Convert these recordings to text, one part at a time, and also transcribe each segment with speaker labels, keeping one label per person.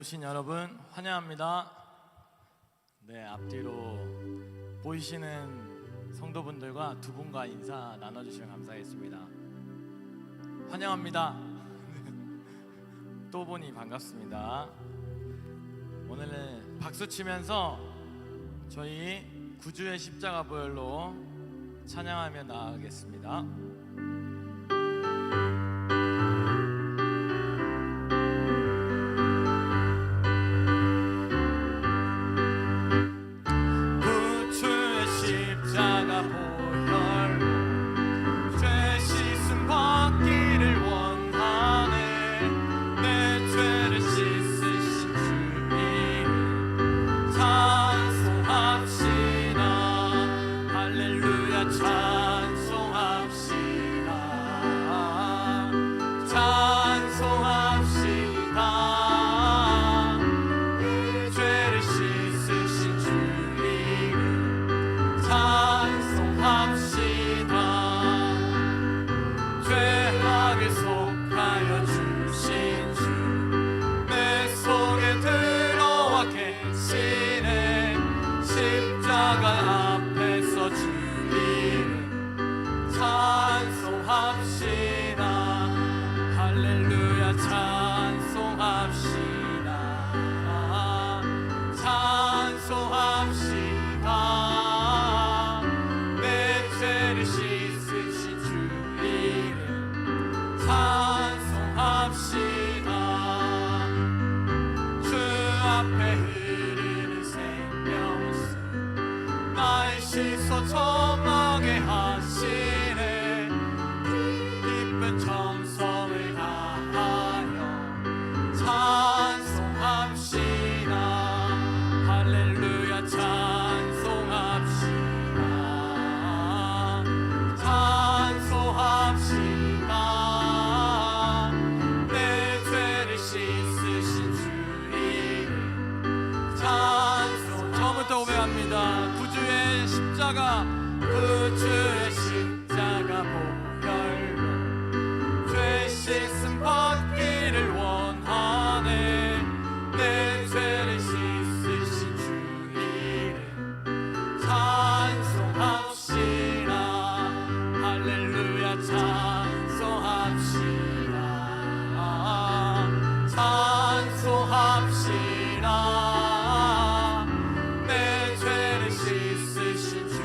Speaker 1: 오신 여러분 환영합니다. 네, 앞뒤로 보이시는 성도분들과 두 분과 인사 나눠주시면 감사하겠습니다. 환영합니다. 또 보니 반갑습니다. 오늘은 박수 치면서 저희 구주의 십자가 보혈로 찬양하며 나아가겠습니다.
Speaker 2: 처음하게 하시네. 기쁜 정성을 다하여 찬송합시다. 할렐루야 찬송합시다. 찬송합시다. 내 죄를 씻으신 주 이름 찬송. 처음부터 고백합니다. 구주의 십자가, 구주의 십자가 보혈로 죄 씻음 받기를 원하네. 내 죄를 씻으신 주 이름 찬송합시다. 할렐루야 찬송합시다. 찬송합시다. 내 죄를 씻으신 주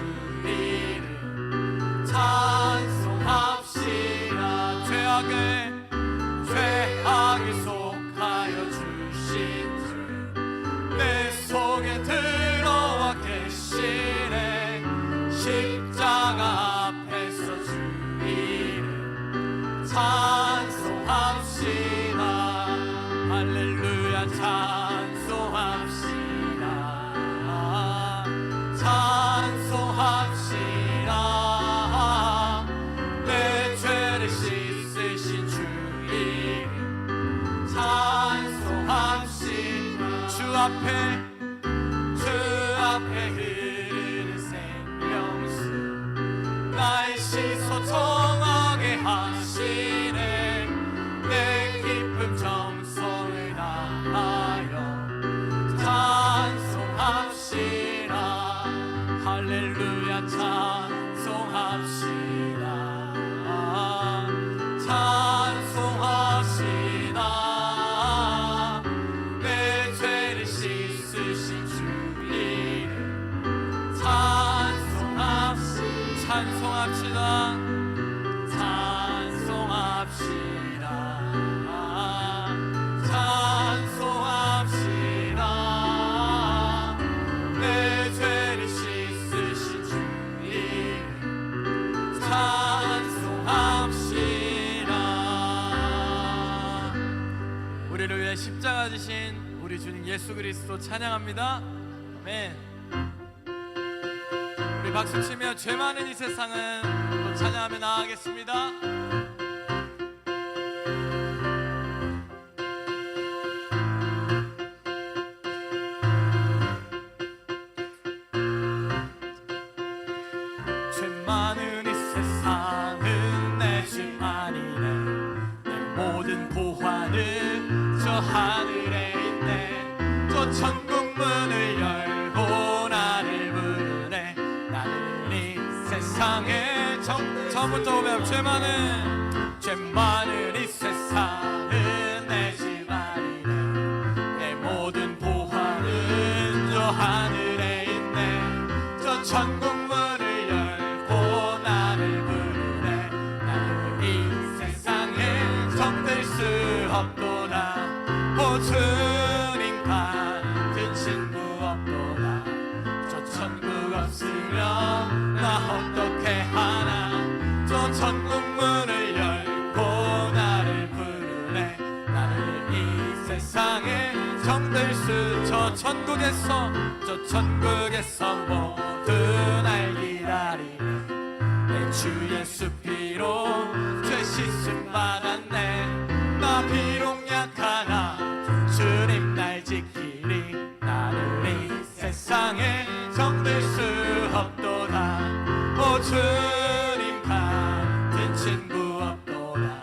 Speaker 2: 이름 찬송합시다. 죄악을 속하여 주신 주 내 속에 들어와 계시네. 십자가 앞에서 주 이름 찬송합시다. 할렐루야 찬송합시다. 찬송합시다. 내 죄를 씻으신 주 이름 찬송합시다. 주 앞에 흐르는 생명수 나의 씻어 정하게 하시네. 내 깊은 정성을 다하여 찬송합시다. 할렐루야 찬송합시다. 찬송합시다. 내 죄를 씻으신 주 이름 찬송합시다. 찬송합시다. 찬송합시다. 찬송합시다. 내 죄를 씻으신 주 이름 찬송합시다.
Speaker 1: 우리를 위해 십자가 지신 우리 주님 예수 그리스도 찬양합니다. 아멘. 우리 박수 치며 죄 많은 이 세상은 또 찬양하며 나아가겠습니다.
Speaker 2: 죄 많은 이 세상은 내 집 아니네. 내 모든 보화는 저 하늘에 있네. 저 천국 문을 열고 나를 부르네. 나는 이 세상에
Speaker 1: 처음부터 오면 죄 많은
Speaker 2: 이 세상은 내 집안이네. 내 모든 보화는 저 하늘에 있네. 저 천국 문을 열고 나를 부르네. 나는 이 세상에 정들 수 없도다. 오 주님 같은 친구 없도다. 저 천국 없으면 나 어떻게 하나. 저 천국 문을 열고 나를 부르네. 나를 이 세상에 정들 수.
Speaker 1: 저 천국에서
Speaker 2: 모두 날 기다리네. 내 주 예수 피로 죄 씻음 받았네. 나 비록 약하나 주님 날 지키리. 나를 이 세상에 정들 수 없도다. 오 주님 같은 친구 없도다.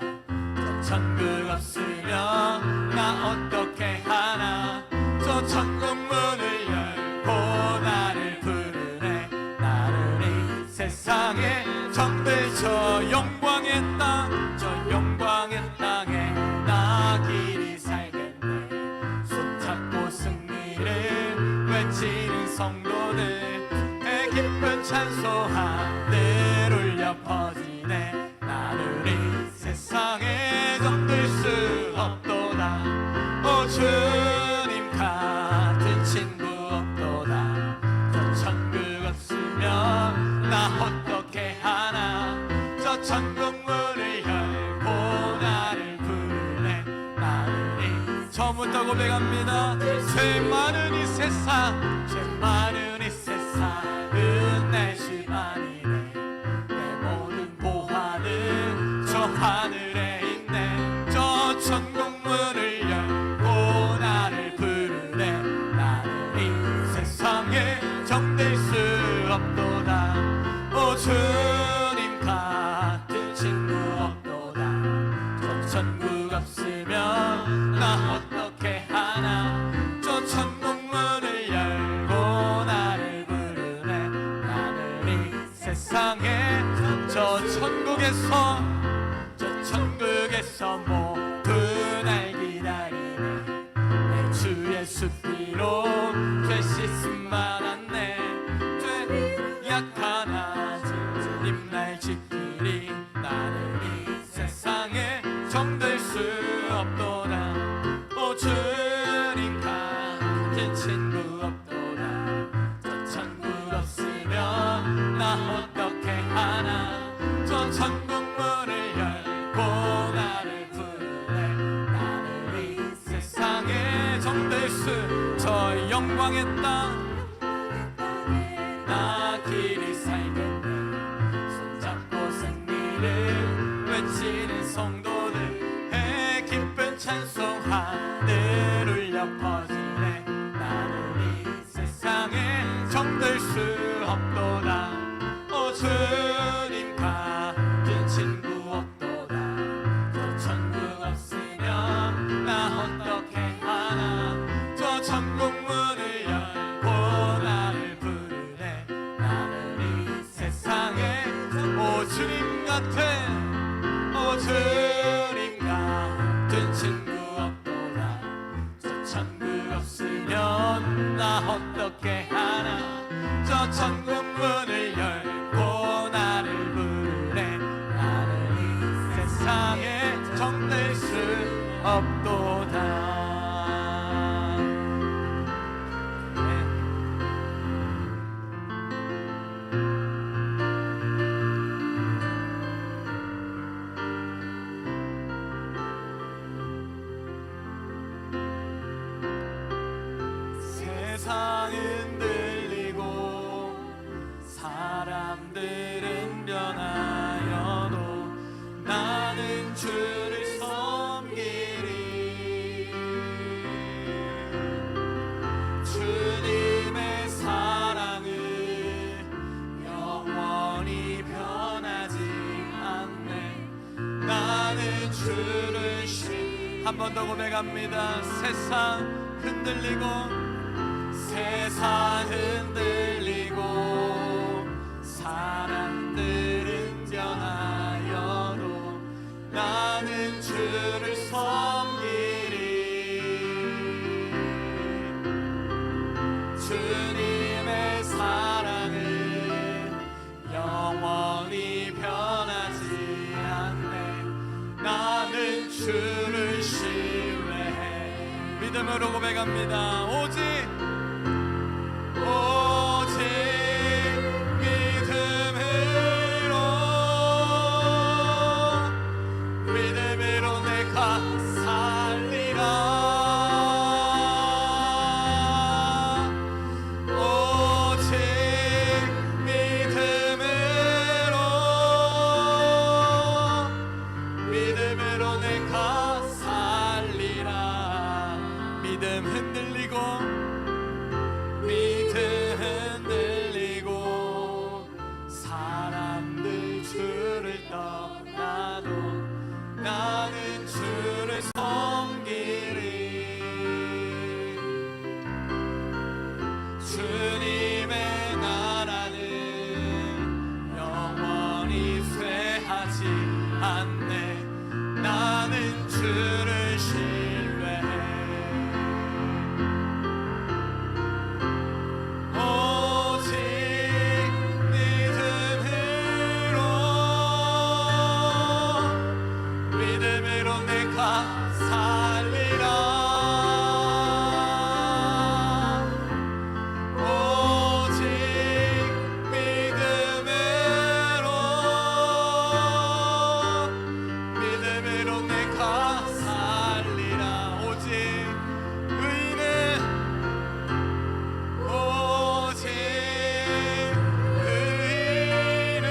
Speaker 2: 저 천국 없으면 나 어떻게 하나. 저 천국 문을 열고 나를 부르네. 나를 이 세상에 정들 저 영광의 땅에 나 길이 살겠네. 손잡고 승리를 외치는 성도들의 기쁜 찬송 하늘 울려 퍼지네. 나를 이 세상에 정들 수 없도다. 오 주님 같은 친구 없도다. 저 천국 없으면 나 어떻게 하나. 저 천국 문을 열고 나를 부르네. 나를 이
Speaker 1: 처음부터 고백합니다. 죄 많은 이 세상
Speaker 2: 세상은 내 집안이네. 내 모든 보화는 저 하늘에 있네. 저 천국 문을 열고 나를 부르네. 나를 이 세상에 정될 수 없도다. 오 주님 같은 친구 없도다. 저 천국 없으면 나 어떻게 하나. 저 천국 문을 열고 나를 부르네. 나를 이 세상에 저 천국에서 모두 날 기다리네. 내 주 예수 피로 죄 씻음 받았네. 죄 약하나 주님 날 지키리. 나를 이 세상에 정될 수 없도다. 오 주님 같은 친구 없도다. 저 천국 없으면 나 어떻게 하나. 저 천국 문을 열고 나를 부르네. 나를 이 세상에 정될 수.
Speaker 1: 저 영광의 땅
Speaker 2: 나 길이 살겠네. 손잡고 승리를 외치는 성도들의 기쁜 찬송 하늘 울려 퍼지네. 나를 이 세상에 정들 수 없도다. 오 주님 같은 친구 없도다. 저 천국 없으면 나 어떻게 하나. 저 천국 문을 열고 나를 부르네. 나를 이 세상에 오 주님 같은 친구 없도다. 저 천국 없으면 나 어떻게 하나. 저 천국 문을 열고 나를 부르네. 나를 이 세상에 정될 수 없도다. 세상은 들리고 사람들은 변하여도 나는 주를 섬기리. 주님의 사랑은 영원히 변하지 않네. 나는 주를
Speaker 1: 한 번 더 고백합니다. 세상 흔들리고
Speaker 2: 흔들리고 사람들은 변하여도 나는 주를 섬기리. 주님의 사랑은 영원히 변하지 않네. 나는 주를 신뢰해.
Speaker 1: 믿음으로 고백합니다. 오직
Speaker 2: 믿음으로 내가 살리라. 오직 믿음으로 내가 살리라.
Speaker 1: 믿음 흔들리고
Speaker 2: 사람들 주를 떠나도 나는 주를 섬기리. 주님의 나라는 영원히 쇠하지 않네. 나는 주를 신뢰해. 오직 믿음으로 내가 살리라. 오직 믿음으로 내가 살리라. 오직 의인은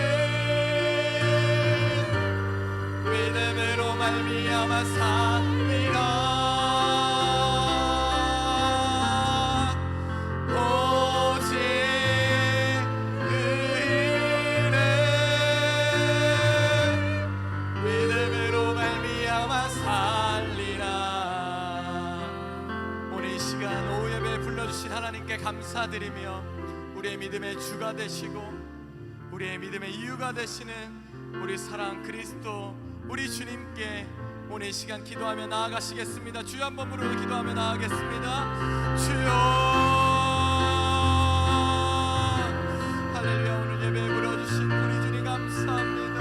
Speaker 2: 믿음으로 말미암아 살리라. 오직 의인은 믿음으로 말미암아 살리라.
Speaker 1: 오늘 이 시간 오후 예배에 불러주신 하나님께 감사드리며 우리의 믿음의 주가 되시고 우리의 믿음의 이유가 되시는 우리 사랑 그리스도 우리 주님께 오늘 이 시간 기도하며 나아가시겠습니다. 주여 한번 부르며 기도하며 나아가겠습니다. 주여 할렐루야. 오늘 예배에 불러주신 우리 주님 감사합니다.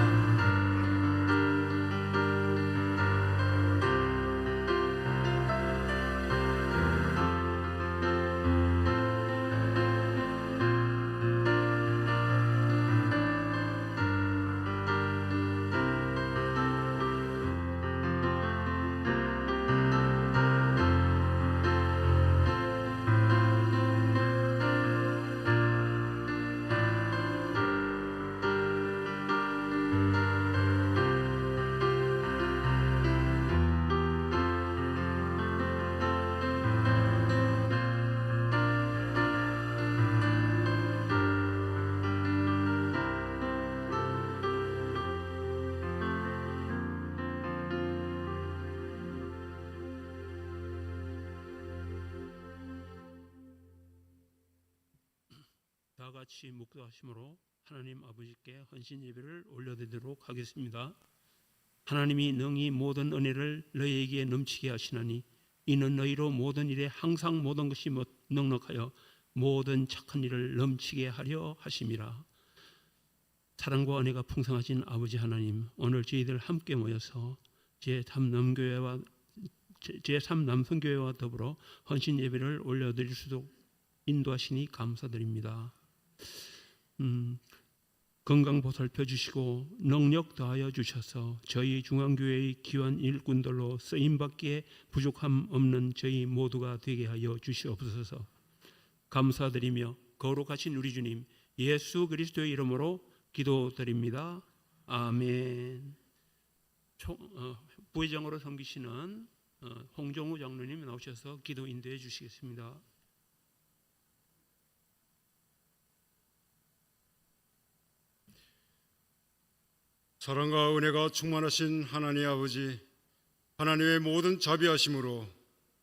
Speaker 3: 다 같이 묵도하심으로 하나님 아버지께 헌신 예배를 올려드리도록 하겠습니다. 하나님이 능히 모든 은혜를 너희에게 넘치게 하시나니 이는 너희로 모든 일에 항상 모든 것이 넉넉하여 모든 착한 일을 넘치게 하려 하심이라. 사랑과 은혜가 풍성하신 아버지 하나님, 오늘 저희들 함께 모여서 제3남성교회와 더불어 헌신 예배를 올려드릴 수 있도록 인도하시니 감사드립니다. 건강 보살펴 주시고 능력 더하여 주셔서 저희 중앙교회의 귀한 일꾼들로 쓰임받기에 부족함 없는 저희 모두가 되게 하여 주시옵소서. 감사드리며 거룩하신 우리 주님 예수 그리스도의 이름으로 기도드립니다. 아멘. 부회장으로 섬기시는 홍정우 장로님 나오셔서 기도 인도해 주시겠습니다.
Speaker 4: 사랑과 은혜가 충만하신 하나님 아버지, 하나님의 모든 자비하심으로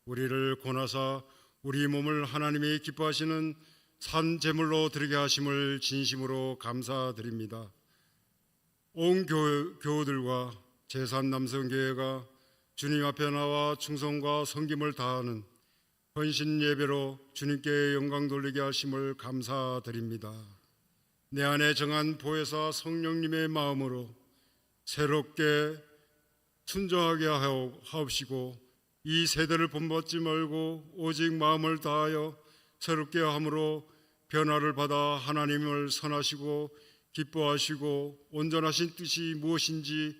Speaker 4: 우리를 권하사 우리 몸을 하나님이 기뻐하시는 산 제물로 드리게 하심을 진심으로 감사드립니다. 온 교우들과 제3남성교회가 주님 앞에 나와 충성과 섬김을 다하는 헌신 예배로 주님께 영광 돌리게 하심을 감사드립니다. 내 안에 정한 보혜사 성령님의 마음으로 새롭게 순종하게 하옵시고 이 세대를 본받지 말고 오직 마음을 다하여 새롭게 함으로 변화를 받아 하나님을 선하시고 기뻐하시고 온전하신 뜻이 무엇인지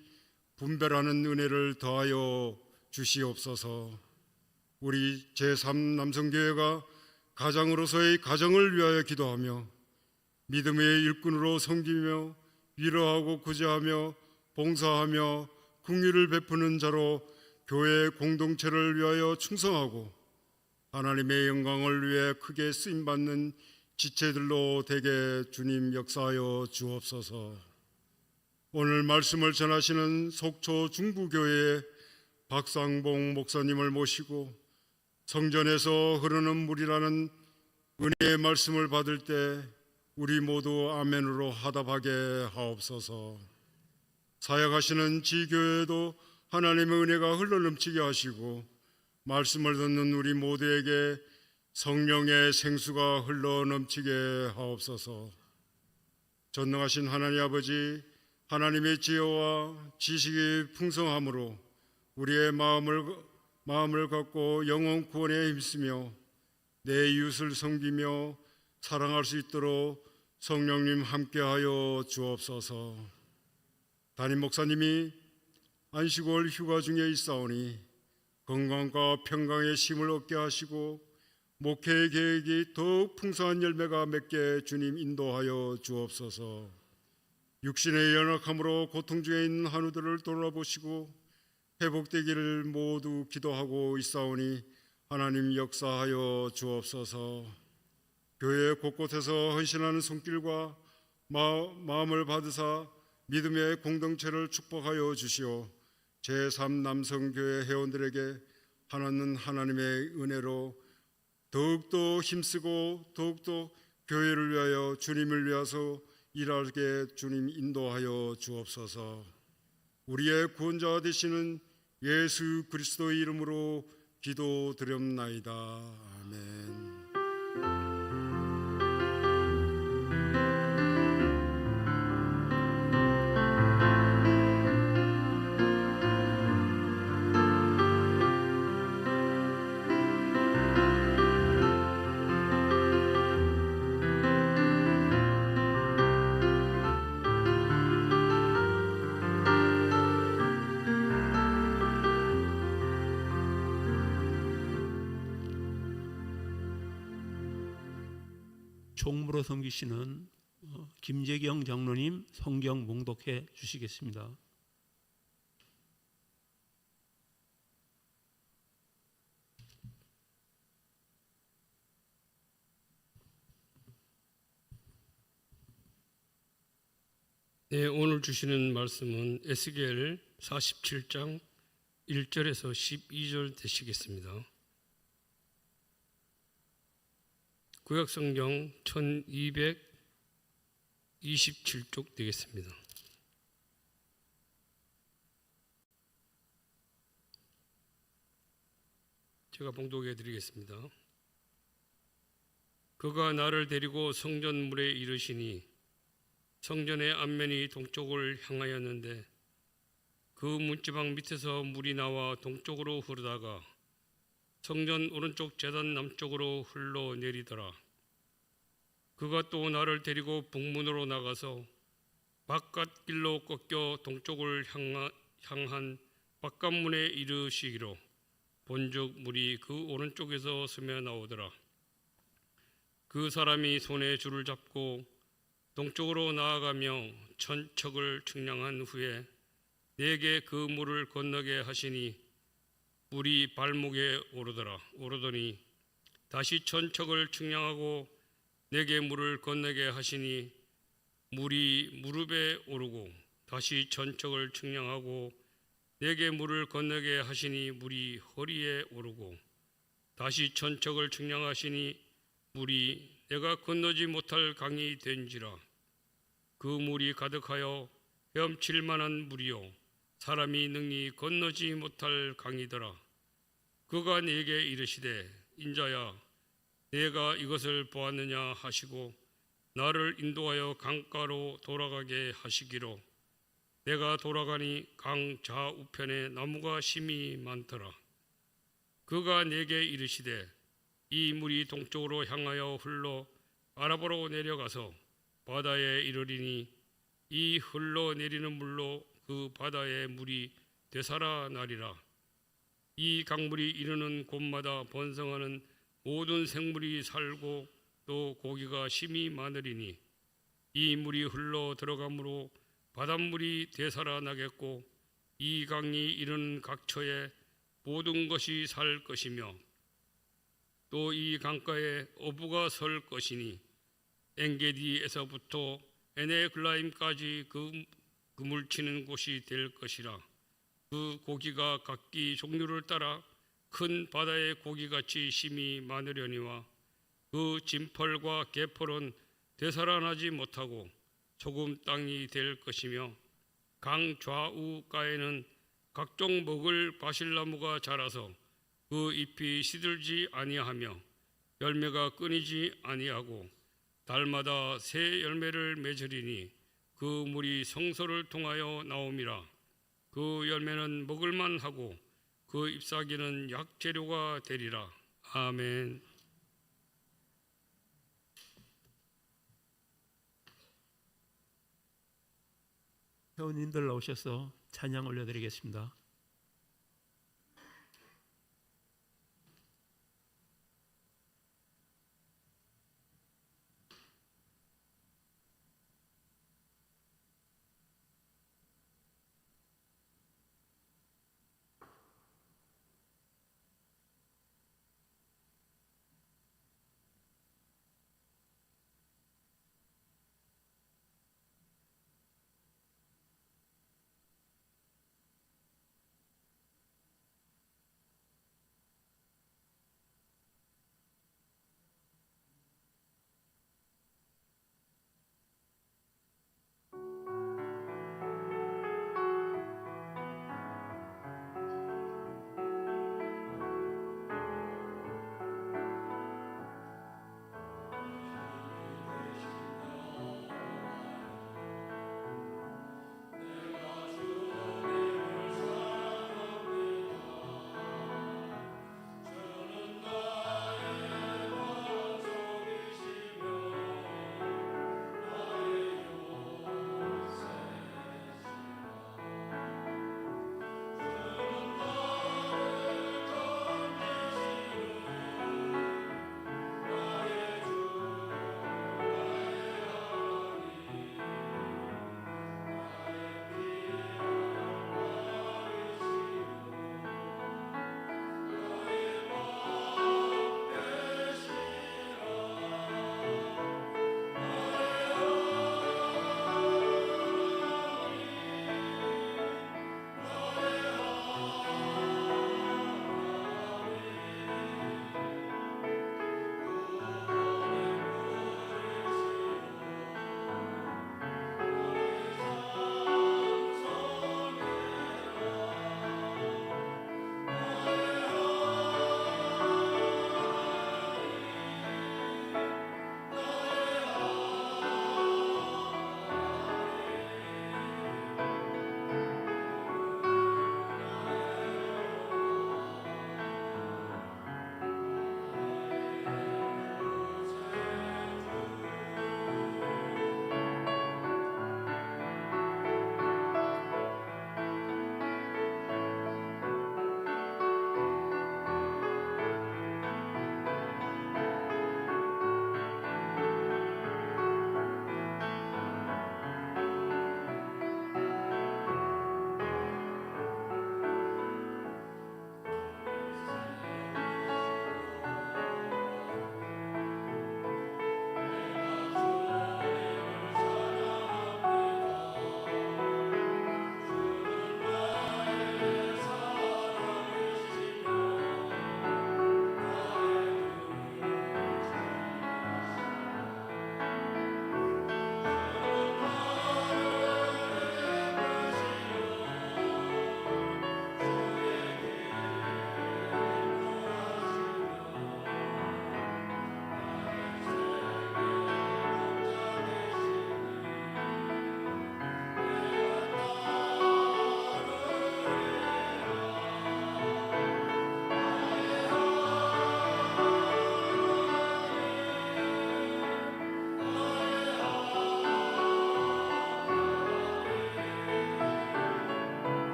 Speaker 4: 분별하는 은혜를 더하여 주시옵소서. 우리 제3남성교회가 가장으로서의 가정을 위하여 기도하며 믿음의 일꾼으로 섬기며 위로하고 구제하며 봉사하며 긍휼을 베푸는 자로 교회 공동체를 위하여 충성하고 하나님의 영광을 위해 크게 쓰임받는 지체들로 되게 주님 역사하여 주옵소서. 오늘 말씀을 전하시는 속초 중부교회의 박상봉 목사님을 모시고 성전에서 흐르는 물이라는 은혜의 말씀을 받을 때 우리 모두 아멘으로 화답하게 하옵소서. 사역하시는 지교회도 하나님의 은혜가 흘러넘치게 하시고 말씀을 듣는 우리 모두에게 성령의 생수가 흘러넘치게 하옵소서. 전능하신 하나님 아버지, 하나님의 지혜와 지식이 풍성함으로 우리의 마음을 갖고 영혼 구원에 힘쓰며 내 이웃을 섬기며 사랑할 수 있도록 성령님 함께하여 주옵소서. 담임 목사님이 안식월 휴가 중에 있사오니 건강과 평강의 힘을 얻게 하시고 목회의 계획이 더욱 풍성한 열매가 맺게 주님 인도하여 주옵소서. 육신의 연약함으로 고통 중에 있는 한우들을 돌아보시고 회복되기를 모두 기도하고 있사오니 하나님 역사하여 주옵소서. 교회 곳곳에서 헌신하는 손길과 마음을 받으사 믿음의 공동체를 축복하여 주시오. 제3남성교회 회원들에게 하나는 하나님의 은혜로 더욱더 힘쓰고 더욱더 교회를 위하여 주님을 위해서 일하게 주님 인도하여 주옵소서. 우리의 구원자 되시는 예수 그리스도의 이름으로 기도드렸나이다. 아멘.
Speaker 3: 총무로 섬기시는 김재경 장로님 성경 봉독해 주시겠습니다.
Speaker 5: 네, 오늘 주시는 말씀은 에스겔 47장 1절에서 12절 되시겠습니다. 구약성경 1227쪽 되겠습니다. 제가 봉독해 드리겠습니다. 그가 나를 데리고 성전문에 이르시니 성전의 앞면이 동쪽을 향하였는데 그 문지방 밑에서 물이 나와 동쪽으로 흐르다가 성전 오른쪽 제단 남쪽으로 흘러내리더라. 그가 또 나를 데리고 북문으로 나가서 바깥 길로 꺾여 동쪽을 향한 바깥문에 이르시기로 본즉 물이 그 오른쪽에서 스며 나오더라. 그 사람이 손에 줄을 잡고 동쪽으로 나아가며 천척을 측량한 후에 내게 그 물을 건너게 하시니 물이 발목에 오르더니 다시 천척을 측량하고 내게 물을 건너게 하시니 물이 무릎에 오르고 다시 천척을 측량하고 내게 물을 건너게 하시니 물이 허리에 오르고 다시 천척을 측량하시니 물이 내가 건너지 못할 강이 된지라. 그 물이 가득하여 헤엄칠 만한 물이요 사람이 능히 건너지 못할 강이더라. 그가 내게 이르시되 인자야 내가 이것을 보았느냐 하시고 나를 인도하여 강가로 돌아가게 하시기로 내가 돌아가니 강 좌우편에 나무가 심이 많더라. 그가 내게 이르시되 이 물이 동쪽으로 향하여 흘러 아라바로 내려가서 바다에 이르리니 이 흘러내리는 물로 그 바다의 물이 되살아나리라. 이 강물이 이르는 곳마다 번성하는 모든 생물이 살고 또 고기가 심이 많으리니 이 물이 흘러 들어가므로 바닷물이 되살아나겠고 이 강이 이르는 각처에 모든 것이 살 것이며 또 이 강가에 어부가 설 것이니 엔게디에서부터 에네글라임까지 그물치는 곳이 될 것이라. 그 고기가 각기 종류를 따라 큰 바다의 고기같이 심이 많으려니와 그 진펄과 개펄은 되살아나지 못하고 소금 땅이 될 것이며 강 좌우가에는 각종 먹을 바실나무가 자라서 그 잎이 시들지 아니하며 열매가 끊이지 아니하고 달마다 새 열매를 맺으리니 그 물이 성소를 통하여 나옴이라. 그 열매는 먹을만 하고 그 잎사귀는 약재료가 되리라. 아멘.
Speaker 3: 회원님들 나오셔서 찬양 올려드리겠습니다.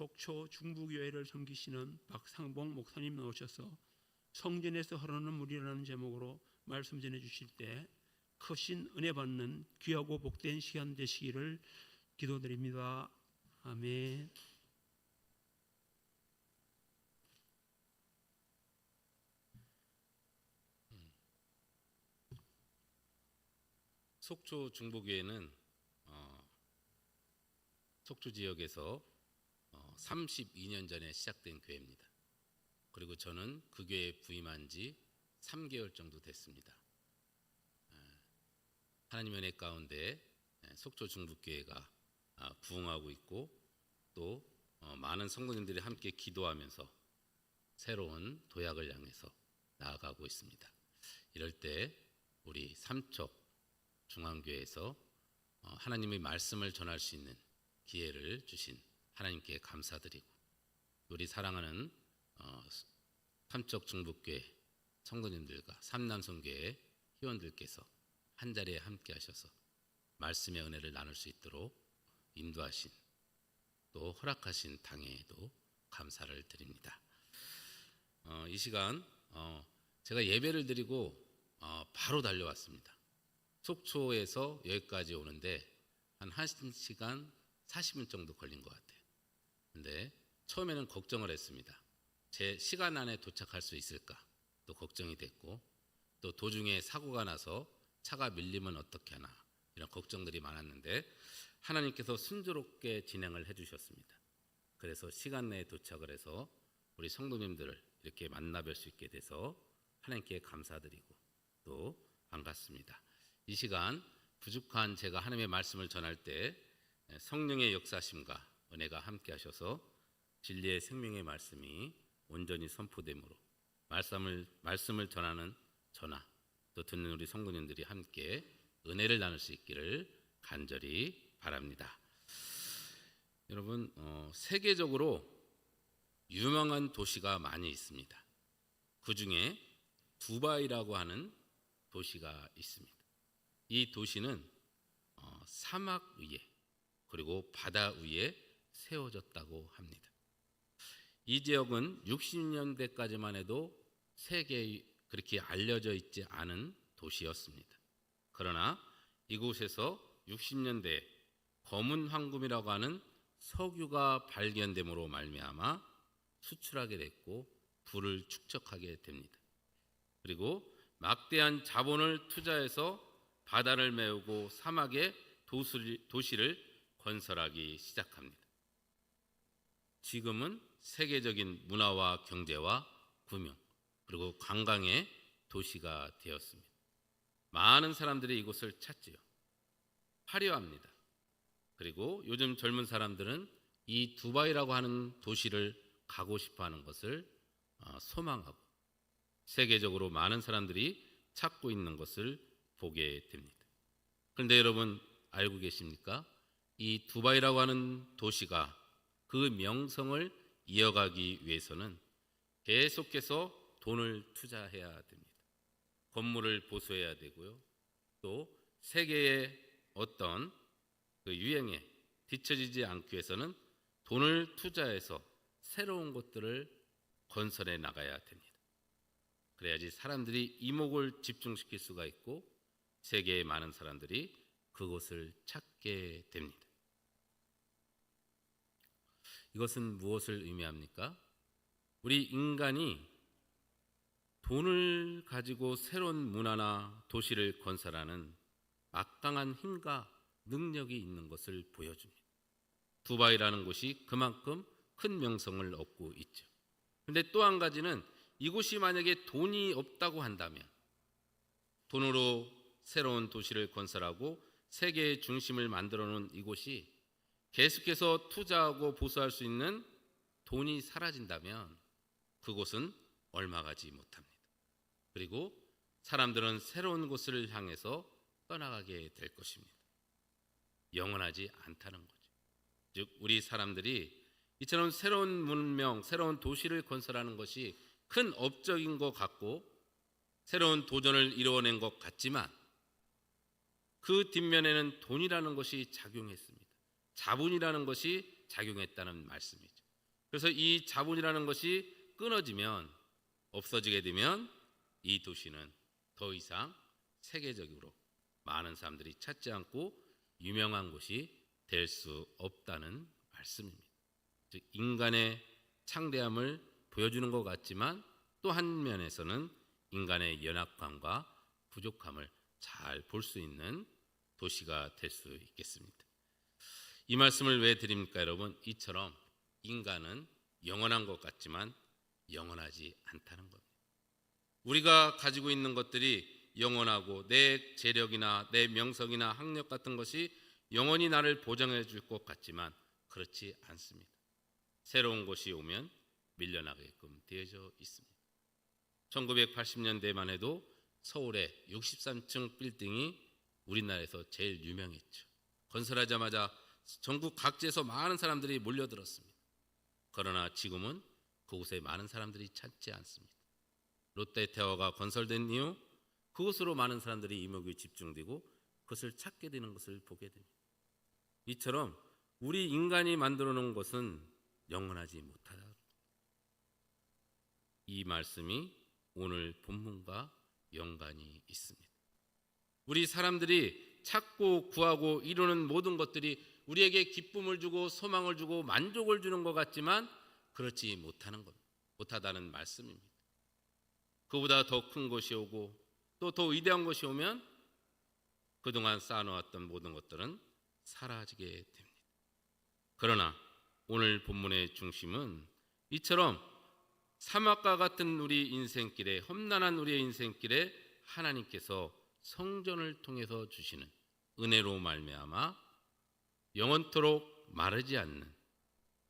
Speaker 3: 속초 중부교회를 섬기시는 박상봉 목사님 나오셔서 성전에서 흐르는 물이라는 제목으로 말씀 전해 주실 때 크신 은혜 받는 귀하고 복된 시간 되시기를 기도드립니다. 아멘.
Speaker 6: 속초 중부교회는 속초 지역에서 32년 전에 시작된 교회입니다. 그리고 저는 그 교회에 부임한 지 3개월 정도 됐습니다. 하나님의 은혜 가운데 속초 중부교회가 부흥하고 있고 또 많은 성도님들이 함께 기도하면서 새로운 도약을 향해서 나아가고 있습니다. 이럴 때 우리 삼척 중앙교회에서 하나님의 말씀을 전할 수 있는 기회를 주신 하나님께 감사드리고 우리 사랑하는 삼척 중부교회 성도님들과 삼남성교회 회원들께서 한자리에 함께 하셔서 말씀의 은혜를 나눌 수 있도록 인도하신 또 허락하신 당회에도 감사를 드립니다. 이 시간 제가 예배를 드리고 바로 달려왔습니다. 속초에서 여기까지 오는데 한 1시간 40분 정도 걸린 것 같아요. 근데 처음에는 걱정을 했습니다. 제 시간 안에 도착할 수 있을까? 또 걱정이 됐고 또 도중에 사고가 나서 차가 밀리면 어떻게 하나 이런 걱정들이 많았는데 하나님께서 순조롭게 진행을 해주셨습니다. 그래서 시간 내에 도착을 해서 우리 성도님들을 이렇게 만나뵐 수 있게 돼서 하나님께 감사드리고 또 반갑습니다. 이 시간 부족한 제가 하나님의 말씀을 전할 때 성령의 역사심과 은혜가 함께 하셔서 진리의 생명의 말씀이 온전히 선포되므로 말씀을 전하는 저나 또 듣는 우리 성도님들이 함께 은혜를 나눌 수 있기를 간절히 바랍니다. 여러분 세계적으로 유명한 도시가 많이 있습니다. 그 중에 두바이라고 하는 도시가 있습니다. 이 도시는 사막 위에 그리고 바다 위에 세워졌다고 합니다. 이 지역은 60년대까지만 해도 세계에 그렇게 알려져 있지 않은 도시였습니다. 그러나 이곳에서 60년대에 검은 황금이라고 하는 석유가 발견됨으로 말미암아 수출하게 됐고 부를 축적하게 됩니다. 그리고 막대한 자본을 투자해서 바다를 메우고 사막에 도시를 건설하기 시작합니다. 지금은 세계적인 문화와 경제와 금융 그리고 관광의 도시가 되었습니다. 많은 사람들이 이곳을 찾지요. 화려합니다. 그리고 요즘 젊은 사람들은 이 두바이라고 하는 도시를 가고 싶어하는 것을 소망하고 세계적으로 많은 사람들이 찾고 있는 것을 보게 됩니다. 그런데 여러분 알고 계십니까? 이 두바이라고 하는 도시가 그 명성을 이어가기 위해서는 계속해서 돈을 투자해야 됩니다. 건물을 보수해야 되고요. 또 세계의 어떤 그 유행에 뒤처지지 않기 위해서는 돈을 투자해서 새로운 것들을 건설해 나가야 됩니다. 그래야지 사람들이 이목을 집중시킬 수가 있고 세계의 많은 사람들이 그곳을 찾게 됩니다. 이것은 무엇을 의미합니까? 우리 인간이 돈을 가지고 새로운 문화나 도시를 건설하는 막강한 힘과 능력이 있는 것을 보여줍니다. 두바이라는 곳이 그만큼 큰 명성을 얻고 있죠. 그런데 또 한 가지는 이곳이 만약에 돈이 없다고 한다면 돈으로 새로운 도시를 건설하고 세계의 중심을 만들어 놓은 이곳이 계속해서 투자하고 보수할 수 있는 돈이 사라진다면 그곳은 얼마 가지 못합니다. 그리고 사람들은 새로운 곳을 향해서 떠나가게 될 것입니다. 영원하지 않다는 거죠. 즉 우리 사람들이 이처럼 새로운 문명, 새로운 도시를 건설하는 것이 큰 업적인 것 같고 새로운 도전을 이루어낸 것 같지만 그 뒷면에는 돈이라는 것이 작용했습니다. 자본이라는 것이 작용했다는 말씀이죠. 그래서 이 자본이라는 것이 끊어지면, 없어지게 되면 이 도시는 더 이상 세계적으로 많은 사람들이 찾지 않고 유명한 곳이 될 수 없다는 말씀입니다. 즉 인간의 창대함을 보여주는 것 같지만 또 한 면에서는 인간의 연약함과 부족함을 잘 볼 수 있는 도시가 될 수 있겠습니다. 이 말씀을 왜 드립니까, 여러분? 이처럼 인간은 영원한 것 같지만 영원하지 않다는 겁니다. 우리가 가지고 있는 것들이 영원하고 내 재력이나 내 명성이나 학력 같은 것이 영원히 나를 보장해 줄 것 같지만 그렇지 않습니다. 새로운 것이 오면 밀려나게끔 되어져 있습니다. 1980년대만 해도 서울의 63층 빌딩이 우리나라에서 제일 유명했죠. 건설하자마자 전국 각지에서 많은 사람들이 몰려들었습니다. 그러나 지금은 그곳에 많은 사람들이 찾지 않습니다. 롯데타워가 건설된 이후 그곳으로 많은 사람들이 이목이 집중되고 그것을 찾게 되는 것을 보게 됩니다. 이처럼 우리 인간이 만들어 놓은 것은 영원하지 못하다. 이 말씀이 오늘 본문과 연관이 있습니다. 우리 사람들이 찾고 구하고 이루는 모든 것들이 우리에게 기쁨을 주고 소망을 주고 만족을 주는 것 같지만 그렇지 못하는 것, 못하다는 말씀입니다. 그보다 더 큰 것이 오고 또 더 위대한 것이 오면 그동안 쌓아놓았던 모든 것들은 사라지게 됩니다. 그러나 오늘 본문의 중심은 이처럼 사막과 같은 우리 인생길에, 험난한 우리의 인생길에 하나님께서 성전을 통해서 주시는 은혜로 말미암아 영원토록 마르지 않는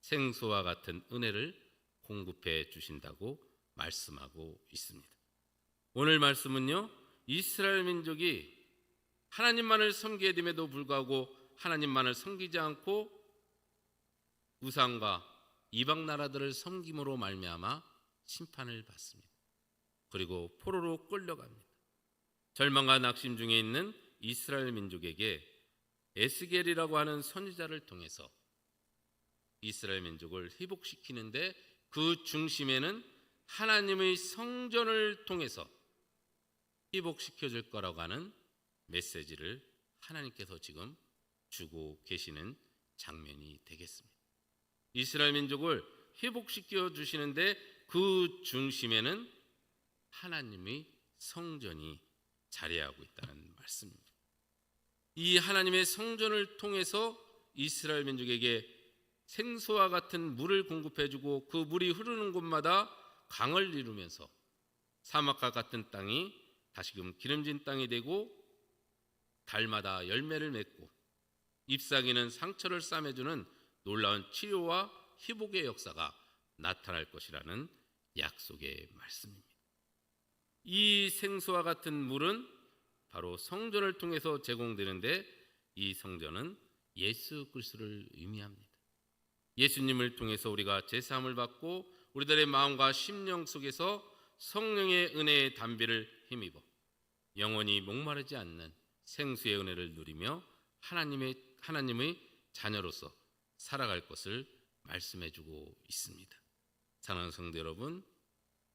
Speaker 6: 생수와 같은 은혜를 공급해 주신다고 말씀하고 있습니다. 오늘 말씀은요, 이스라엘 민족이 하나님만을 섬기게 됨에도 불구하고 하나님만을 섬기지 않고 우상과 이방 나라들을 섬김으로 말미암아 심판을 받습니다. 그리고 포로로 끌려갑니다. 절망과 낙심 중에 있는 이스라엘 민족에게 에스겔이라고 하는 선지자를 통해서 이스라엘 민족을 회복시키는데 그 중심에는 하나님의 성전을 통해서 회복시켜 줄 거라고 하는 메시지를 하나님께서 지금 주고 계시는 장면이 되겠습니다. 이스라엘 민족을 회복시켜 주시는데 그 중심에는 하나님의 성전이 자리하고 있다는 말씀입니다. 이 하나님의 성전을 통해서 이스라엘 민족에게 생수와 같은 물을 공급해주고 그 물이 흐르는 곳마다 강을 이루면서 사막과 같은 땅이 다시금 기름진 땅이 되고 달마다 열매를 맺고 잎사귀는 상처를 싸매주는 놀라운 치료와 회복의 역사가 나타날 것이라는 약속의 말씀입니다. 이 생수와 같은 물은 바로 성전을 통해서 제공되는데 이 성전은 예수 그리스도를 의미합니다. 예수님을 통해서 우리가 제사함을 받고 우리들의 마음과 심령 속에서 성령의 은혜의 담비를 힘입어 영원히 목마르지 않는 생수의 은혜를 누리며 하나님의 자녀로서 살아갈 것을 말씀해주고 있습니다. 사랑하는 성도 여러분,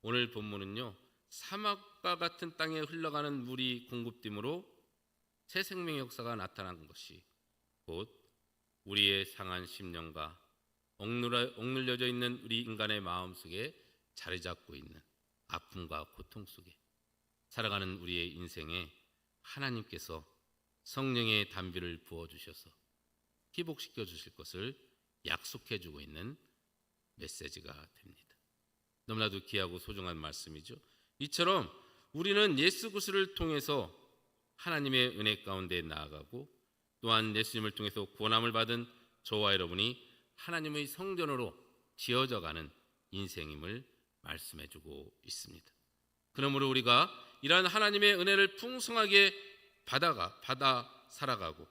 Speaker 6: 오늘 본문은요, 사막과 같은 땅에 흘러가는 물이 공급됨으로 새 생명의 역사가 나타난 것이 곧 우리의 상한 심령과 억눌려져 있는 우리 인간의 마음 속에 자리 잡고 있는 아픔과 고통 속에 살아가는 우리의 인생에 하나님께서 성령의 담비를 부어주셔서 회복시켜 주실 것을 약속해 주고 있는 메시지가 됩니다. 너무나도 귀하고 소중한 말씀이죠. 이처럼 우리는 예수 그리스도를 통해서 하나님의 은혜 가운데 나아가고 또한 예수님을 통해서 구원함을 받은 저와 여러분이 하나님의 성전으로 지어져가는 인생임을 말씀해주고 있습니다. 그러므로 우리가 이러한 하나님의 은혜를 풍성하게 받아 살아가고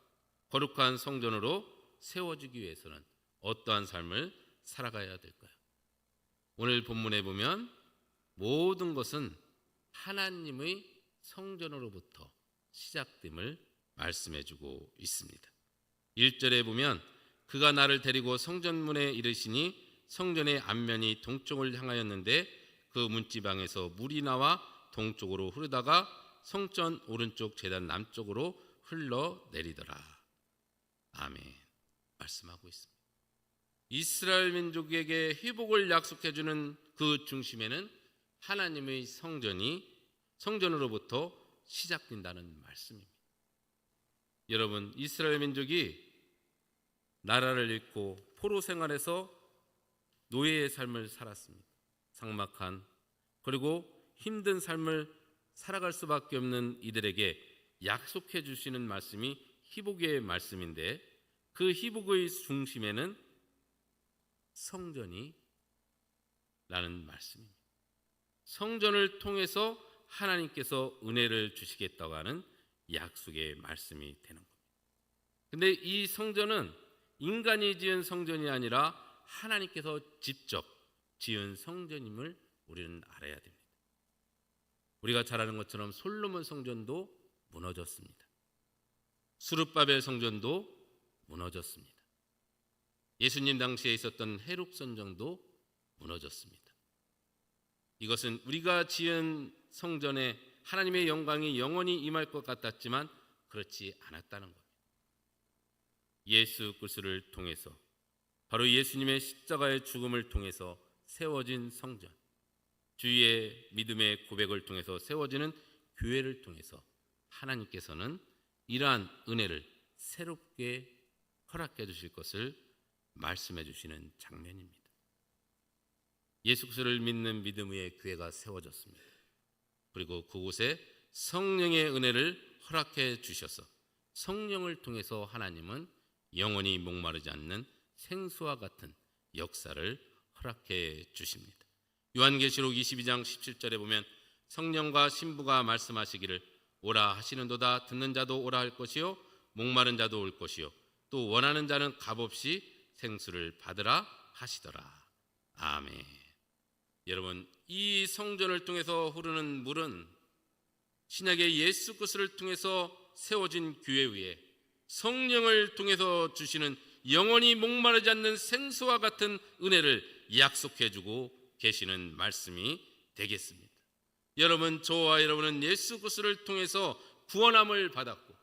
Speaker 6: 거룩한 성전으로 세워지기 위해서는 어떠한 삶을 살아가야 될까요? 오늘 본문에 보면 모든 것은 하나님의 성전으로부터 시작됨을 말씀해주고 있습니다. 1절에 보면 그가 나를 데리고 성전문에 이르시니 성전의 앞면이 동쪽을 향하였는데 그 문지방에서 물이 나와 동쪽으로 흐르다가 성전 오른쪽 제단 남쪽으로 흘러내리더라. 아멘. 말씀하고 있습니다. 이스라엘 민족에게 회복을 약속해주는 그 중심에는 하나님의 성전으로부터 시작된다는 말씀입니다. 여러분, 이스라엘 민족이 나라를 잃고 포로 생활에서 노예의 삶을 살았습니다. 삭막한 그리고 힘든 삶을 살아갈 수밖에 없는 이들에게 약속해 주시는 말씀이 회복의 말씀인데, 그 회복의 중심에는 성전이 라는 말씀입니다. 성전을 통해서 하나님께서 은혜를 주시겠다고 하는 약속의 말씀이 되는 겁니다. 근데 이 성전은 인간이 지은 성전이 아니라 하나님께서 직접 지은 성전임을 우리는 알아야 됩니다. 우리가 잘 아는 것처럼 솔로몬 성전도 무너졌습니다. 수르바벨 성전도 무너졌습니다. 예수님 당시에 있었던 헤롯 성전도 무너졌습니다. 이것은 우리가 지은 성전에 하나님의 영광이 영원히 임할 것 같았지만 그렇지 않았다는 겁니다. 예수 그리스도를 통해서, 바로 예수님의 십자가의 죽음을 통해서 세워진 성전, 주의 믿음의 고백을 통해서 세워지는 교회를 통해서 하나님께서는 이러한 은혜를 새롭게 허락해 주실 것을 말씀해 주시는 장면입니다. 예수 그리스도를 믿는 믿음의 교회가 세워졌습니다. 그리고 그곳에 성령의 은혜를 허락해 주셔서 성령을 통해서 하나님은 영원히 목마르지 않는 생수와 같은 역사를 허락해 주십니다. 요한계시록 22장 17절에 보면 성령과 신부가 말씀하시기를 오라 하시는도다. 듣는 자도 오라 할 것이요 목마른 자도 올 것이요 또 원하는 자는 값없이 생수를 받으라 하시더라. 아멘. 여러분, 이 성전을 통해서 흐르는 물은 신약의 예수 그리스도를 통해서 세워진 교회 위에 성령을 통해서 주시는 영원히 목마르지 않는 생수와 같은 은혜를 약속해 주고 계시는 말씀이 되겠습니다. 여러분, 저와 여러분은 예수 그리스도를 통해서 구원함을 받았고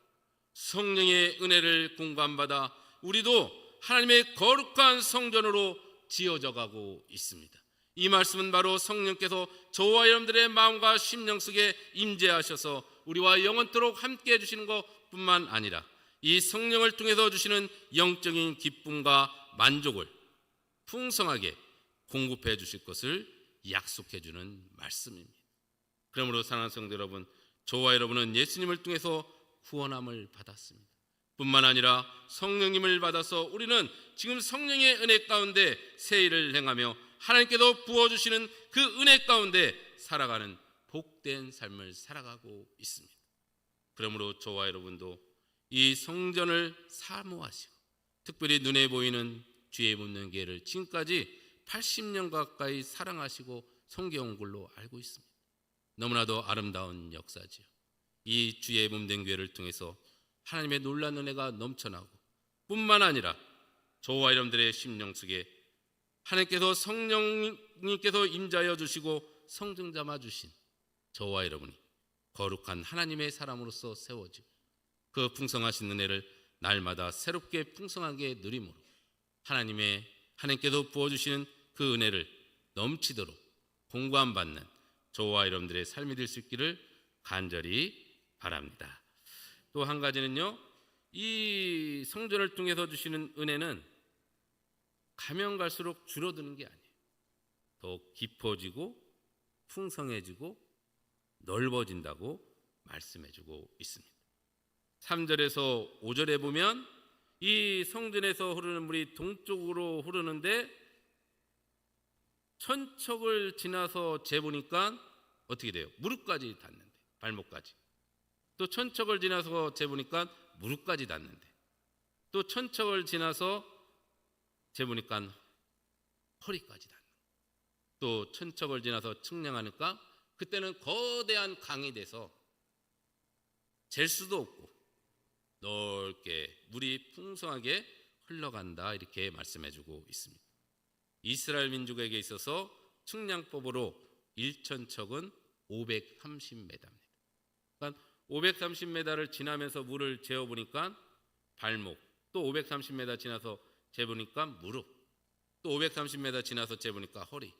Speaker 6: 성령의 은혜를 공감받아 우리도 하나님의 거룩한 성전으로 지어져 가고 있습니다. 이 말씀은 바로 성령께서 저와 여러분들의 마음과 심령 속에 임재하셔서 우리와 영원토록 함께해 주시는 것뿐만 아니라 이 성령을 통해서 주시는 영적인 기쁨과 만족을 풍성하게 공급해 주실 것을 약속해 주는 말씀입니다. 그러므로 사랑하는 성도 여러분, 저와 여러분은 예수님을 통해서 구원함을 받았습니다. 뿐만 아니라 성령님을 받아서 우리는 지금 성령의 은혜 가운데 새 일을 행하며 하나님께서 부어주시는 그 은혜 가운데 살아가는 복된 삶을 살아가고 있습니다. 그러므로 저와 여러분도 이 성전을 사모하시고 특별히 눈에 보이는 주의 묻는 교회를 지금까지 80년 가까이 사랑하시고 섬겨온 걸로 알고 있습니다. 너무나도 아름다운 역사지요. 이 주의 몸된 교회를 통해서 하나님의 놀라운 은혜가 넘쳐나고 뿐만 아니라 저와 여러분들의 심령 속에 하나님께서 성령님께서 임자여 주시고 성령 삼아 주신 저와 여러분이 거룩한 하나님의 사람으로서 세워지고 그 풍성하신 은혜를 날마다 새롭게 풍성하게 누림으로 하나님께서 부어주시는 그 은혜를 넘치도록 공감받는 저와 여러분들의 삶이 될 수 있기를 간절히 바랍니다. 또 한 가지는요, 이 성전을 통해서 주시는 은혜는 가면 갈수록 줄어드는 게 아니에요. 더 깊어지고 풍성해지고 넓어진다고 말씀해주고 있습니다. 3절에서 5절에 보면 이 성전에서 흐르는 물이 동쪽으로 흐르는데 천척을 지나서 재보니까 어떻게 돼요? 무릎까지 닿는데, 발목까지. 또 천척을 지나서 재보니까 무릎까지 닿는데, 또 천척을 지나서 재보니까 허리까지 닿는, 또 천척을 지나서 측량하니까 그때는 거대한 강이 돼서 잴 수도 없고 넓게 물이 풍성하게 흘러간다, 이렇게 말씀해주고 있습니다. 이스라엘 민족에게 있어서 측량법으로 1천척은 530m입니다. 그러니까 530m를 지나면서 물을 재어보니까 발목, 또 530m 지나서 재보니까 무릎, 또 530m 지나서 재보니까 허리,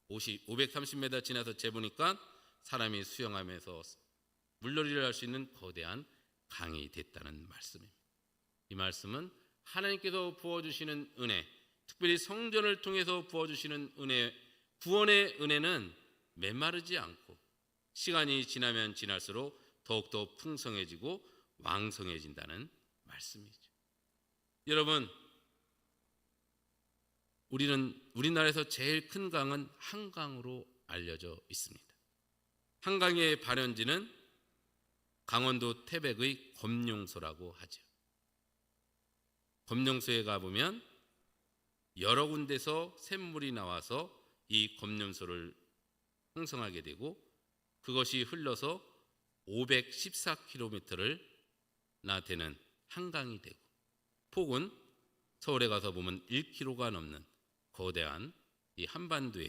Speaker 6: 530m 지나서 재보니까 사람이 수영하면서 물놀이를 할 수 있는 거대한 강이 됐다는 말씀입니다. 이 말씀은 하나님께서 부어주시는 은혜, 특별히 성전을 통해서 부어주시는 은혜, 구원의 은혜는 메마르지 않고 시간이 지나면 지날수록 더욱더 풍성해지고 왕성해진다는 말씀이죠. 여러분, 우리나라에서 제일 큰 강은 한강으로 알려져 있습니다. 한강의 발원지는 강원도 태백의 검룡소라고 하죠. 검룡소에 가보면 여러 군데서 샘물이 나와서 이 검룡소를 형성하게 되고 그것이 흘러서 514km나 되는 한강이 되고 폭은 서울에 가서 보면 1km가 넘는 거대한 이 한반도에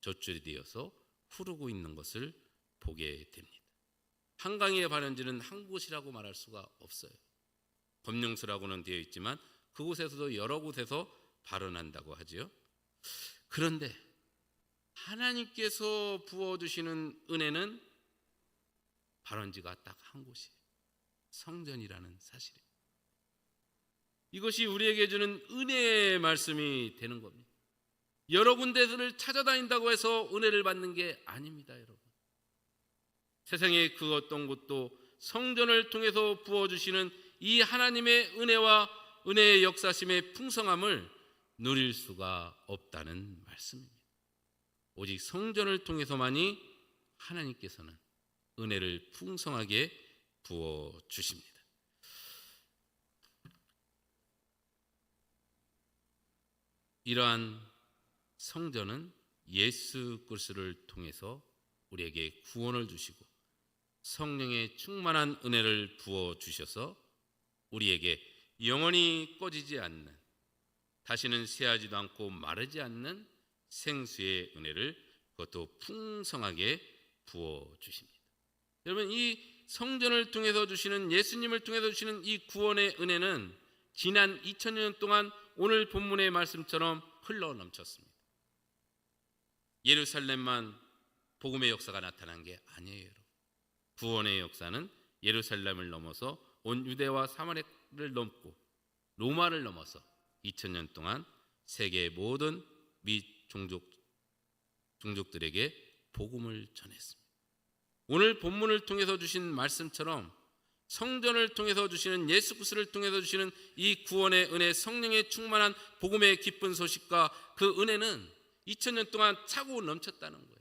Speaker 6: 젖줄이 되어서 흐르고 있는 것을 보게 됩니다. 한강의 발원지는 한 곳이라고 말할 수가 없어요. 검룡수라고는 되어 있지만 그곳에서도 여러 곳에서 발원한다고 하지요. 그런데 하나님께서 부어주시는 은혜는 발원지가 딱 한 곳이에요. 성전이라는 사실이에요. 이것이 우리에게 주는 은혜의 말씀이 되는 겁니다. 여러 군데를 찾아다닌다고 해서 은혜를 받는 게 아닙니다, 여러분. 세상의 그 어떤 곳도 성전을 통해서 부어주시는 이 하나님의 은혜와 은혜의 역사심의 풍성함을 누릴 수가 없다는 말씀입니다. 오직 성전을 통해서만이 하나님께서는 은혜를 풍성하게 부어주십니다. 이러한 성전은 예수 그리스도를 통해서 우리에게 구원을 주시고 성령의 충만한 은혜를 부어주셔서 우리에게 영원히 꺼지지 않는, 다시는 쇠하지도 않고 마르지 않는 생수의 은혜를 그것도 풍성하게 부어주십니다. 여러분, 이 성전을 통해서 주시는, 예수님을 통해서 주시는 이 구원의 은혜는 지난 2000년 동안 오늘 본문의 말씀처럼 흘러넘쳤습니다. 예루살렘만 복음의 역사가 나타난 게 아니에요, 여러분. 구원의 역사는 예루살렘을 넘어서 온 유대와 사마리아를 넘고 로마를 넘어서 2000년 동안 세계의 모든 종족들에게 복음을 전했습니다. 오늘 본문을 통해서 주신 말씀처럼 성전을 통해서 주시는, 예수 그리스도를 통해서 주시는 이 구원의 은혜, 성령의 충만한 복음의 기쁜 소식과 그 은혜는 2000년 동안 차고 넘쳤다는 거예요.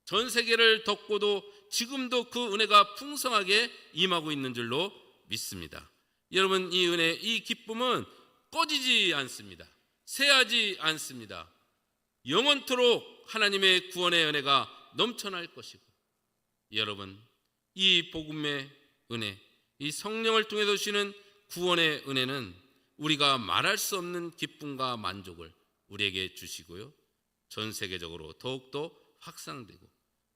Speaker 6: 전 세계를 덮고도 지금도 그 은혜가 풍성하게 임하고 있는 줄로 믿습니다. 여러분, 이 은혜, 이 기쁨은 꺼지지 않습니다. 쇠하지 않습니다. 영원토록 하나님의 구원의 은혜가 넘쳐날 것이고, 여러분, 이 복음의 은혜, 이 성령을 통해서 주시는 구원의 은혜는 우리가 말할 수 없는 기쁨과 만족을 우리에게 주시고요, 전 세계적으로 더욱더 확산되고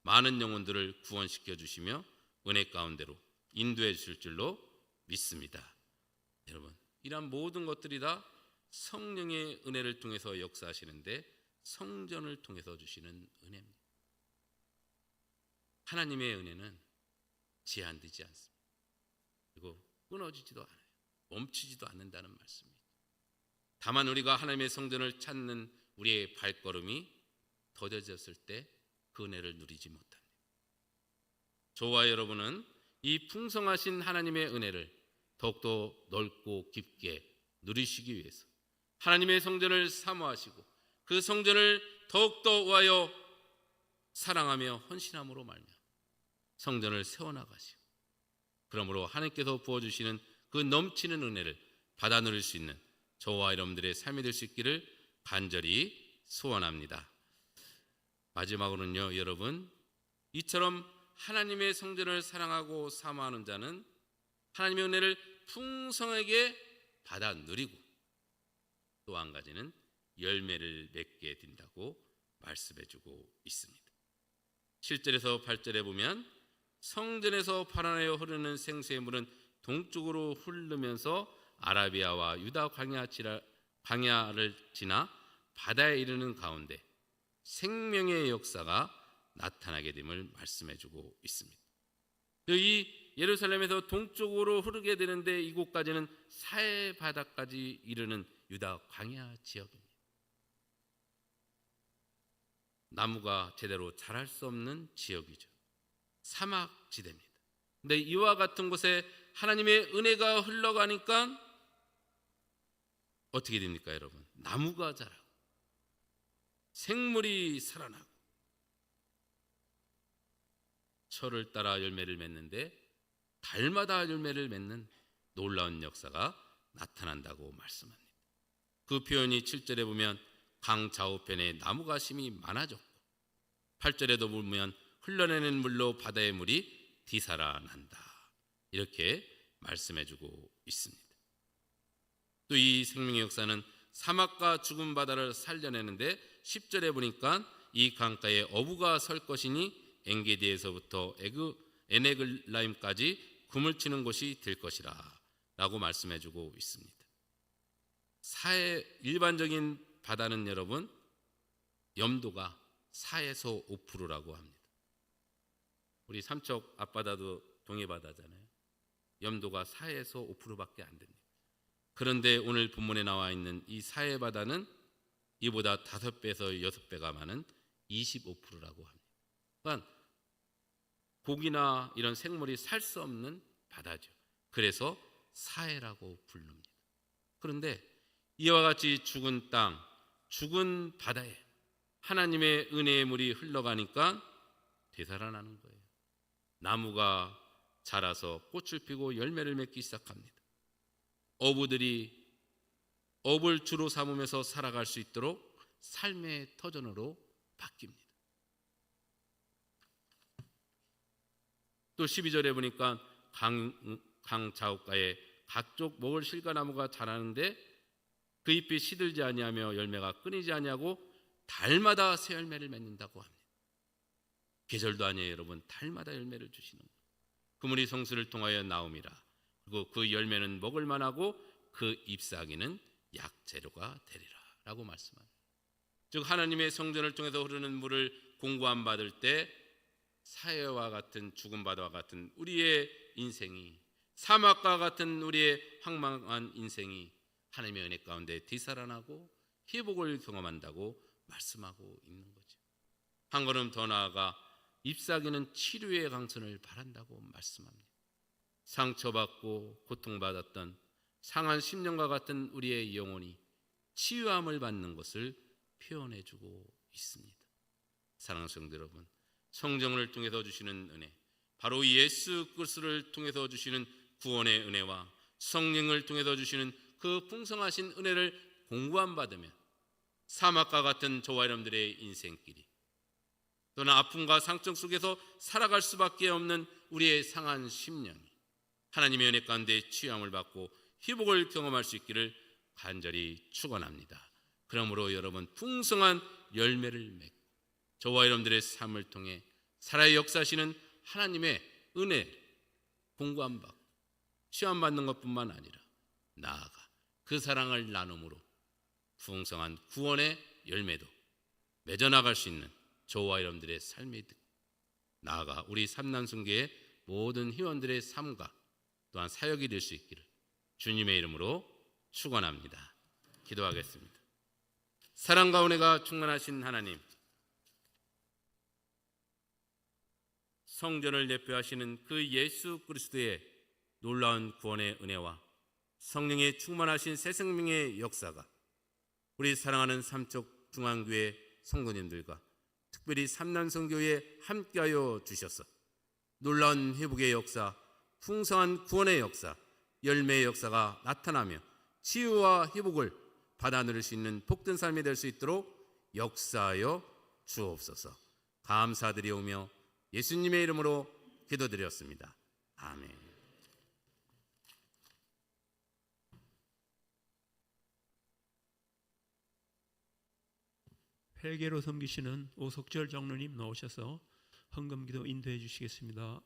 Speaker 6: 많은 영혼들을 구원시켜 주시며 은혜 가운데로 인도해 주실 줄로 믿습니다. 여러분, 이러한 모든 것들이 다 성령의 은혜를 통해서 역사하시는데 성전을 통해서 주시는 은혜입니다. 하나님의 은혜는 제한되지 않습니다. 그리고 끊어지지도 않아요. 멈추지도 않는다는 말씀입니다. 다만 우리가 하나님의 성전을 찾는 우리의 발걸음이 더뎌졌을 때 그 은혜를 누리지 못합니다. 저와 여러분은 이 풍성하신 하나님의 은혜를 더욱더 넓고 깊게 누리시기 위해서 하나님의 성전을 사모하시고 그 성전을 더욱더 위하여 사랑하며 헌신함으로 말미암아 성전을 세워나가시고, 그러므로 하나님께서 부어주시는 그 넘치는 은혜를 받아 누릴 수 있는 저와 여러분들의 삶이 될 수 있기를 간절히 소원합니다. 마지막으로는요, 여러분, 이처럼 하나님의 성전을 사랑하고 사모하는 자는 하나님의 은혜를 풍성하게 받아 누리고, 또 한 가지는 열매를 맺게 된다고 말씀해주고 있습니다. 7절에서 8절에 보면 성전에서 발안하여 흐르는 생수의 물은 동쪽으로 흐르면서 아라비아와 유다 광야를 지나 바다에 이르는 가운데 생명의 역사가 나타나게 됨을 말씀해주고 있습니다. 이 예루살렘에서 동쪽으로 흐르게 되는데 이곳까지는 사해 바다까지 이르는 유다 광야 지역입니다. 나무가 제대로 자랄 수 없는 지역이죠. 사막 지대입니다. 근데 이와 같은 곳에 하나님의 은혜가 흘러가니까 어떻게 됩니까, 여러분? 나무가 자라고 생물이 살아나고 철을 따라 열매를 맺는데 달마다 열매를 맺는 놀라운 역사가 나타난다고 말씀합니다. 그 표현이 7절에 보면 강 좌우편에 나무가 심이 많아졌고 8절에도 보면 흘러내는 물로 바다의 물이 디살아난다. 이렇게 말씀해주고 있습니다. 또 이 생명의 역사는 사막과 죽은 바다를 살려내는데 10절에 보니까 이 강가에 어부가 설 것이니 엔게디에서부터 에네글라임까지 금을 치는 곳이 될 것이라 라고 말씀해주고 있습니다. 일반적인 바다는 여러분 염도가 4에서 5%라고 합니다. 우리 삼척 앞바다도 동해바다잖아요. 염도가 4에서 5%밖에 안 됩니다. 그런데 오늘 본문에 나와 있는 이 사해바다는 이보다 5배에서 6배가 많은 25%라고 합니다. 그러니까 고기나 이런 생물이 살 수 없는 바다죠. 그래서 사해라고 부릅니다. 그런데 이와 같이 죽은 땅, 죽은 바다에 하나님의 은혜의 물이 흘러가니까 되살아나는 거예요. 나무가 자라서 꽃을 피고 열매를 맺기 시작합니다. 어부들이 업을 주로 삼으면서 살아갈 수 있도록 삶의 터전으로 바뀝니다. 또 12절에 보니까 강 좌우가에 각종 먹을 실과나무가 자라는데 그 잎이 시들지 아니하며 열매가 끊이지 아니하고 달마다 새 열매를 맺는다고 합니다. 계절도 아니에요, 여러분. 달마다 열매를 주시는 거예요. 그물이 성수를 통하여 나옴이라. 그리고 그 열매는 먹을 만하고 그 잎사귀는 약재료가 되리라 라고 말씀합니다. 즉 하나님의 성전을 통해서 흐르는 물을 공고함 받을 때 사해와 같은 죽은 바다와 같은 우리의 인생이, 사막과 같은 우리의 황망한 인생이 하나님의 은혜 가운데 되살아나고 회복을 경험한다고 말씀하고 있는 거죠. 한 걸음 더 나아가 잎사귀는 치료의 강선을 바란다고 말씀합니다. 상처받고 고통받았던 상한 심령과 같은 우리의 영혼이 치유함을 받는 것을 표현해주고 있습니다. 사랑하는 성도 여러분, 성령을 통해서 주시는 은혜, 바로 예수 그리스도를 통해서 주시는 구원의 은혜와 성령을 통해서 주시는 그 풍성하신 은혜를 공부함 받으면 사막과 같은 저와 여러분들의 인생길이, 또는 아픔과 상처 속에서 살아갈 수밖에 없는 우리의 상한 심령이 하나님의 은혜 가운데 치유함을 받고 회복을 경험할 수 있기를 간절히 축원합니다. 그러므로 여러분 풍성한 열매를 맺고 저와 여러분들의 삶을 통해 살아 역사하시는 하나님의 은혜 공부함 받고 시험 받는 것뿐만 아니라 나아가 그 사랑을 나눔으로 풍성한 구원의 열매도 맺어나갈 수 있는 저와 여러분들의 삶이 나아가 우리 삼난성교의 모든 회원들의 삶과 또한 사역이 될 수 있기를 주님의 이름으로 축원합니다. 기도하겠습니다. 사랑과 은혜가 충만하신 하나님, 성전을 대표하시는 그 예수 그리스도의 놀라운 구원의 은혜와 성령의 충만하신 새 생명의 역사가 우리 사랑하는 삼척 중앙교회 성도님들과 특별히 삼난성교회에 함께하여 주셔서 놀라운 회복의 역사, 풍성한 구원의 역사, 열매의 역사가 나타나며 치유와 회복을 받아 누릴 수 있는 복된 삶이 될 수 있도록 역사하여 주옵소서. 감사드리오며 예수님의 이름으로 기도드렸습니다. 아멘.
Speaker 3: 회계로 섬기시는 오석절 장로님 나오셔서 헌금기도 인도해 주시겠습니다.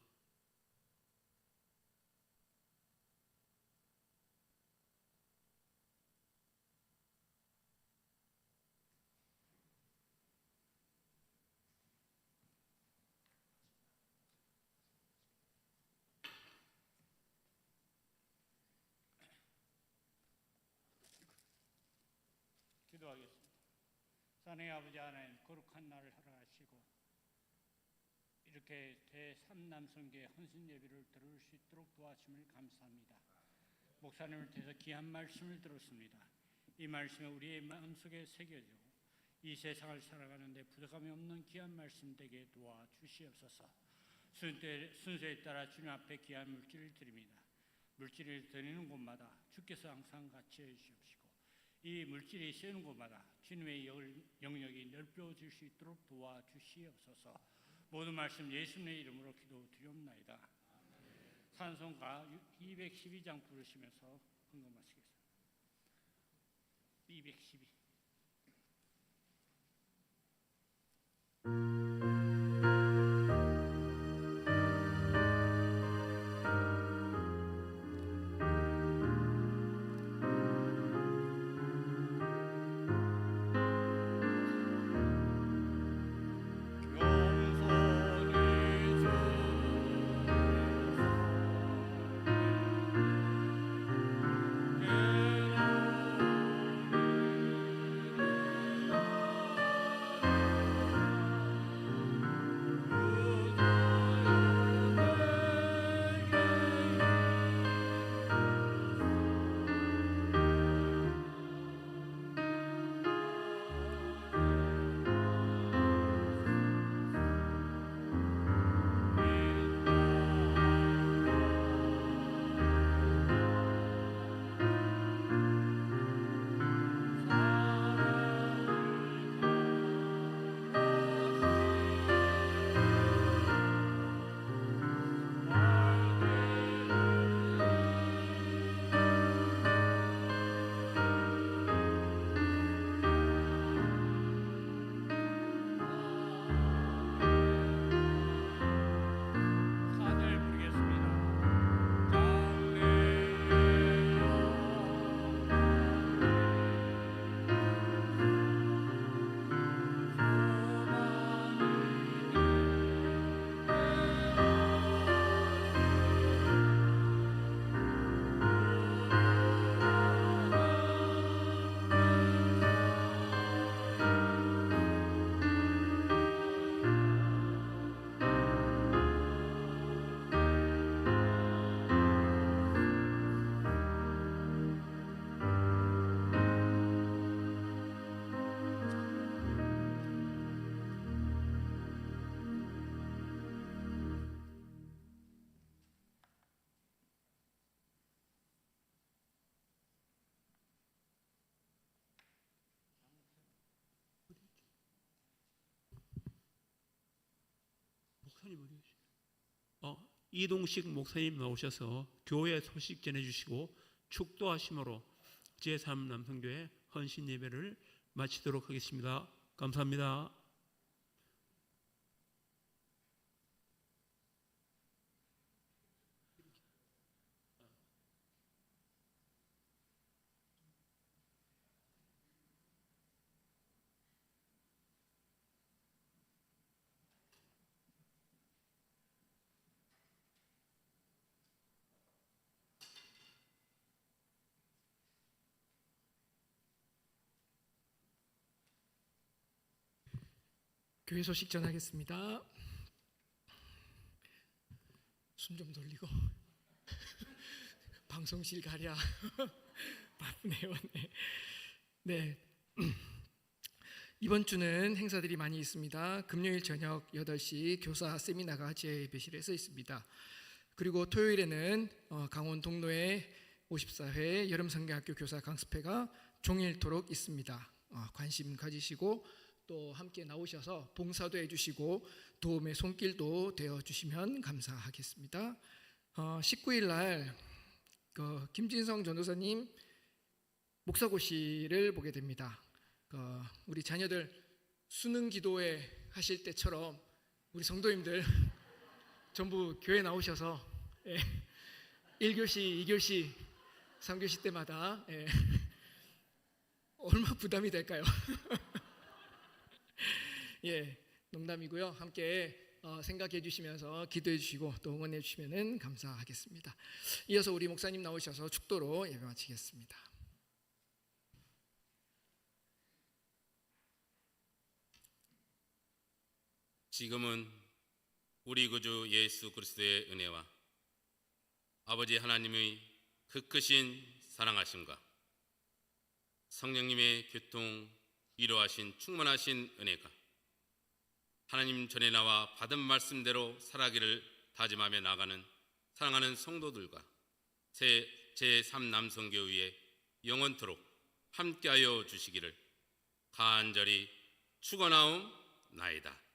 Speaker 2: 기도하겠습니다. 사랑의 아버지 하나님, 거룩한 날을 허락하시고 이렇게 제3남성교회 헌신 예배를 들을 수 있도록 도와주심을 감사합니다. 목사님을 통해서 귀한 말씀을 들었습니다. 이 말씀이 우리의 마음속에 새겨지고 이 세상을 살아가는데 부족함이 없는 귀한 말씀 되게 도와주시옵소서. 순서에 따라 주님 앞에 귀한 물질을 드립니다. 물질을 드리는 곳마다 주께서 항상 같이 해주시옵시고 이 물질이 쓰이는 곳마다 주님의 영역이 넓혀질 수 있도록 도와주시옵소서. 모든 말씀 예수님의 이름으로 기도드리옵나이다. 찬송가 212장 부르시면서 헌금하시겠습니다. 212.
Speaker 3: 목사님 어디 계시죠? 이동식 목사님 나오셔서 교회 소식 전해주시고 축도하심으로 제3남성교회 헌신 예배를 마치도록 하겠습니다. 감사합니다.
Speaker 7: 교회 소식 전하겠습니다. 숨 좀 돌리고 방송실 가랴. 바쁘네요. 네. 이번 주는 행사들이 많이 있습니다. 금요일 저녁 8시 교사 세미나가 제 예배실에서 있습니다. 그리고 토요일에는 강원 동로의 54회 여름성경학교 교사 강습회가 종일토록 있습니다. 관심 가지시고 또 함께 나오셔서 봉사도 해주시고 도움의 손길도 되어주시면 감사하겠습니다. 19일 날 김진성 전도사님 목사고시를 보게 됩니다. 우리 자녀들 수능 기도회 하실 때처럼 우리 성도님들 전부 교회 나오셔서 1교시, 2교시, 3교시 때마다 얼마 부담이 될까요? 예, 농담이고요. 함께 생각해 주시면서 기도해 주시고 또 응원해 주시면 감사하겠습니다. 이어서 우리 목사님 나오셔서 축도로 예배 마치겠습니다.
Speaker 6: 지금은 우리 구주 예수 그리스도의 은혜와 아버지 하나님의 그 크신 사랑하심과 성령님의 교통 위로하신 충만하신 은혜가 하나님 전에 나와 받은 말씀대로 살아가기를 다짐하며 나가는 사랑하는 성도들과 제3남성교회에 영원토록 함께하여 주시기를 간절히 축원하옵나이다.